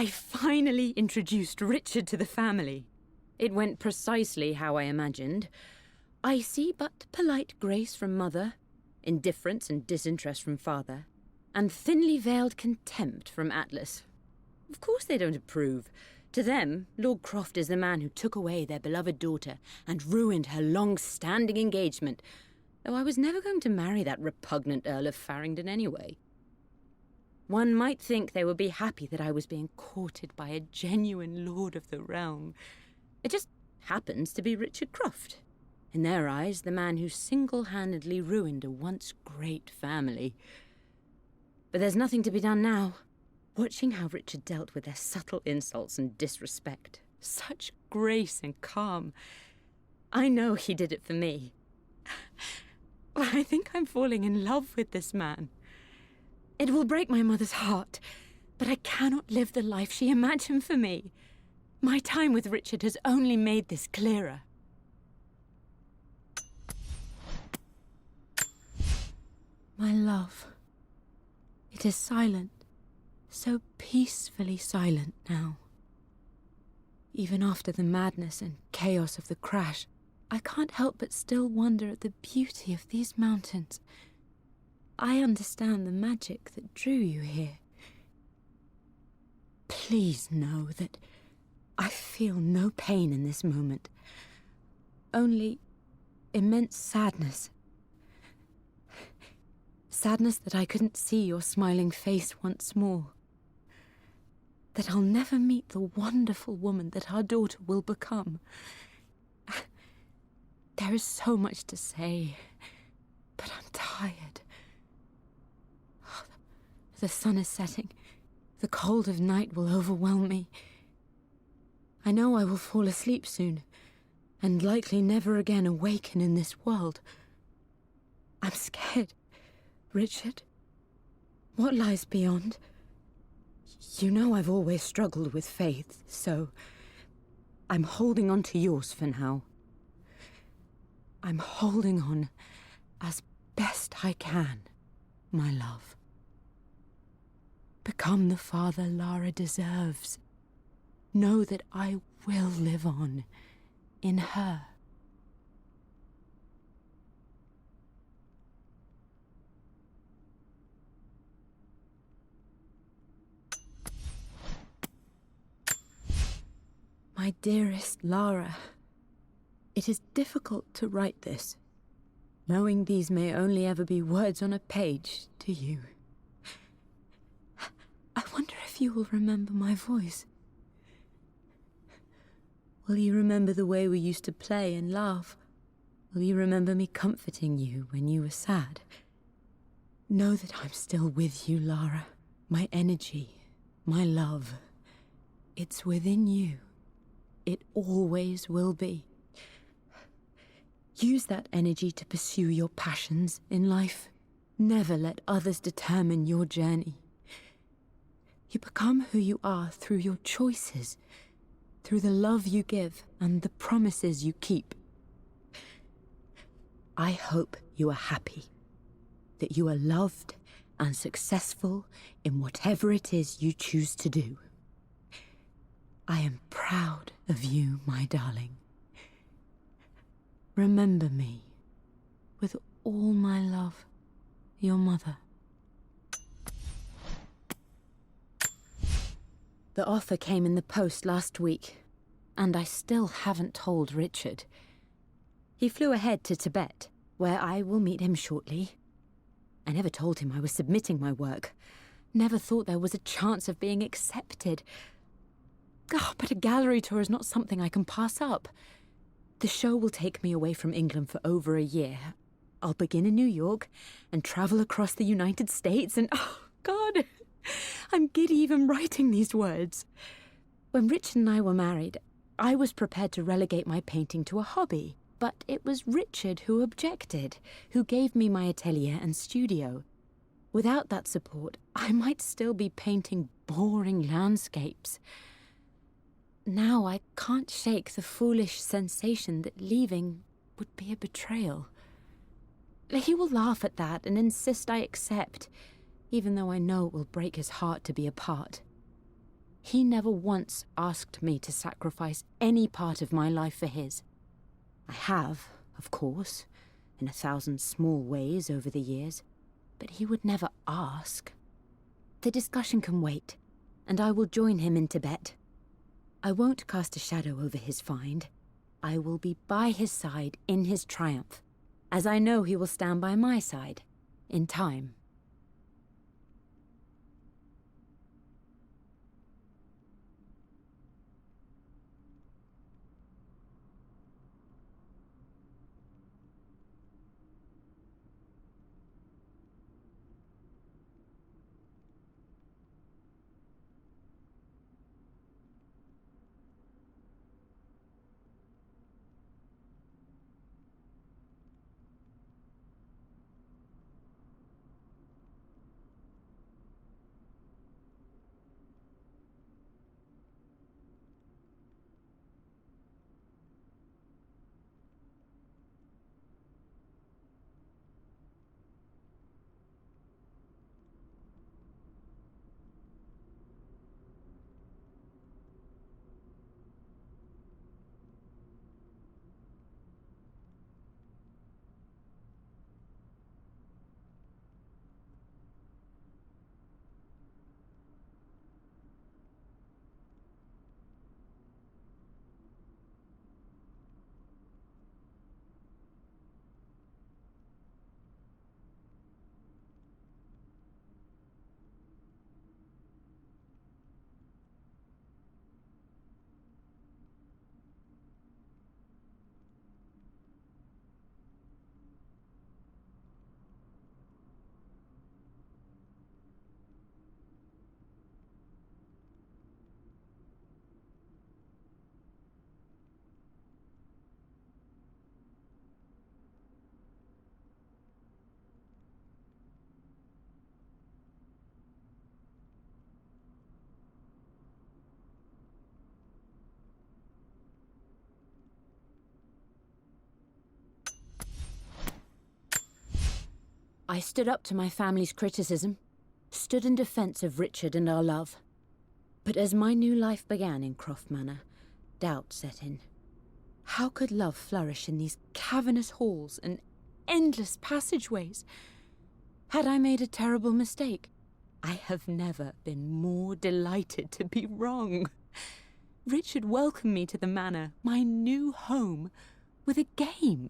I finally introduced Richard to the family. It went precisely how I imagined. I see but polite grace from mother, indifference and disinterest from father, and thinly veiled contempt from Atlas. Of course they don't approve. To them, Lord Croft is the man who took away their beloved daughter and ruined her long-standing engagement, though I was never going to marry that repugnant Earl of Farringdon anyway. One might think they would be happy that I was being courted by a genuine lord of the realm. It just happens to be Richard Croft. In their eyes, the man who single-handedly ruined a once great family. But there's nothing to be done now. Watching how Richard dealt with their subtle insults and disrespect. Such grace and calm. I know he did it for me. I think I'm falling in love with this man. It will break my mother's heart, but I cannot live the life she imagined for me. My time with Richard has only made this clearer. My love. It is silent. So peacefully silent now. Even after the madness and chaos of the crash, I can't help but still wonder at the beauty of these mountains. I understand the magic that drew you here. Please know that I feel no pain in this moment. Only immense sadness. Sadness that I couldn't see your smiling face once more. That I'll never meet the wonderful woman that our daughter will become. There is so much to say, but I'm tired. The sun is setting. The cold of night will overwhelm me. I know I will fall asleep soon, and likely never again awaken in this world. I'm scared, Richard. What lies beyond? You know I've always struggled with faith, so I'm holding on to yours for now. I'm holding on as best I can, my love. Become the father Lara deserves. Know that I will live on in her. My dearest Lara, it is difficult to write this, knowing these may only ever be words on a page to you. I wonder if you will remember my voice. Will you remember the way we used to play and laugh? Will you remember me comforting you when you were sad? Know that I'm still with you, Lara. My energy, my love, it's within you. It always will be. Use that energy to pursue your passions in life. Never let others determine your journey. You become who you are through your choices, through the love you give and the promises you keep. I hope you are happy, that you are loved and successful in whatever it is you choose to do. I am proud of you, my darling. Remember me, with all my love, your mother. The offer came in the post last week, and I still haven't told Richard. He flew ahead to Tibet, where I will meet him shortly. I never told him I was submitting my work. Never thought there was a chance of being accepted. Oh, but a gallery tour is not something I can pass up. The show will take me away from England for over a year. I'll begin in New York and travel across the United States and, oh, God, I'm giddy even writing these words. When Richard and I were married, I was prepared to relegate my painting to a hobby, but it was Richard who objected, who gave me my atelier and studio. Without that support, I might still be painting boring landscapes. Now I can't shake the foolish sensation that leaving would be a betrayal. He will laugh at that and insist I accept, even though I know it will break his heart to be apart. He never once asked me to sacrifice any part of my life for his. I have, of course, in 1,000 small ways over the years, but he would never ask. The discussion can wait, and I will join him in Tibet. I won't cast a shadow over his find. I will be by his side in his triumph, as I know he will stand by my side, in time. I stood up to my family's criticism, stood in defense of Richard and our love. But as my new life began in Croft Manor, doubt set in. How could love flourish in these cavernous halls and endless passageways? Had I made a terrible mistake? I have never been more delighted to be wrong. Richard welcomed me to the manor, my new home, with a game.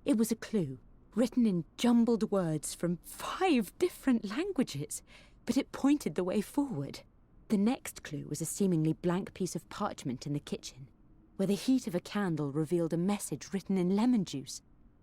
It was a clue, written in jumbled words from 5 different languages, but it pointed the way forward. The next clue was a seemingly blank piece of parchment in the kitchen, where the heat of a candle revealed a message written in lemon juice.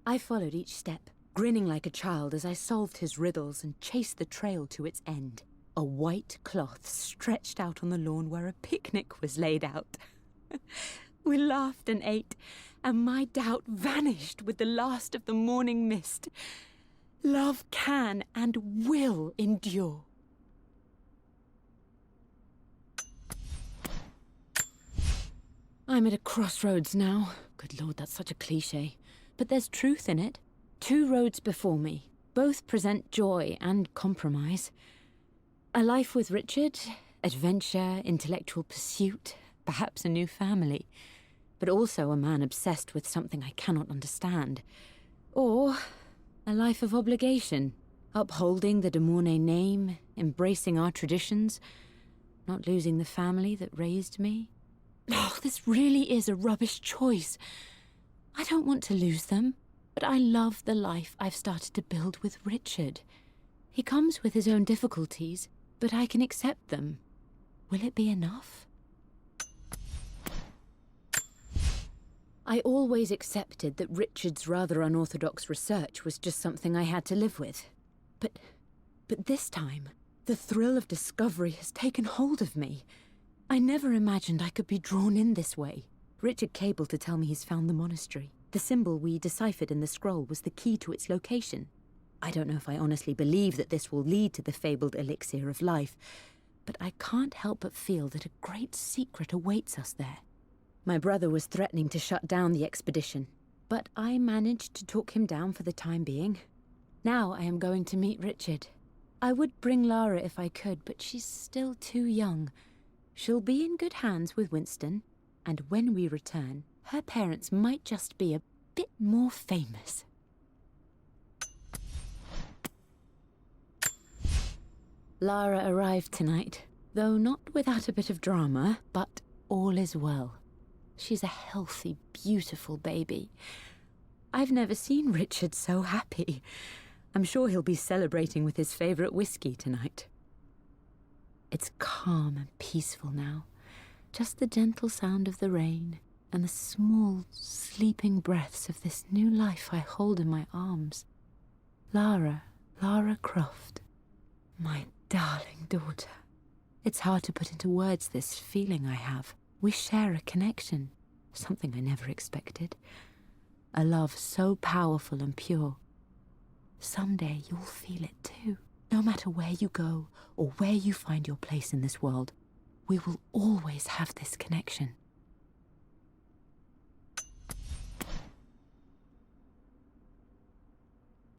I followed each step, grinning like a child as I solved his riddles and chased the trail to its end. A white cloth stretched out on the lawn where a picnic was laid out. We laughed and ate, and my doubt vanished with the last of the morning mist. Love can and will endure. I'm at a crossroads now. Good Lord, that's such a cliché. But there's truth in it. 2 roads before me. Both present joy and compromise. A life with Richard, adventure, intellectual pursuit, perhaps a new family. But also a man obsessed with something I cannot understand. Or a life of obligation, upholding the de Mornay name, embracing our traditions, not losing the family that raised me. Oh, this really is a rubbish choice. I don't want to lose them, but I love the life I've started to build with Richard. He comes with his own difficulties, but I can accept them. Will it be enough? I always accepted that Richard's rather unorthodox research was just something I had to live with. But this time, the thrill of discovery has taken hold of me. I never imagined I could be drawn in this way. Richard cabled to tell me he's found the monastery. The symbol we deciphered in the scroll was the key to its location. I don't know if I honestly believe that this will lead to the fabled elixir of life, but I can't help but feel that a great secret awaits us there. My brother was threatening to shut down the expedition, but I managed to talk him down for the time being. Now I am going to meet Richard. I would bring Lara if I could, but she's still too young. She'll be in good hands with Winston, and when we return, her parents might just be a bit more famous. Lara arrived tonight, though not without a bit of drama, but all is well. She's a healthy, beautiful baby. I've never seen Richard so happy. I'm sure he'll be celebrating with his favourite whiskey tonight. It's calm and peaceful now. Just the gentle sound of the rain and the small, sleeping breaths of this new life I hold in my arms. Lara Croft, my darling daughter. It's hard to put into words this feeling I have. We share a connection, something I never expected. A love so powerful and pure. Someday you'll feel it too. No matter where you go or where you find your place in this world, we will always have this connection.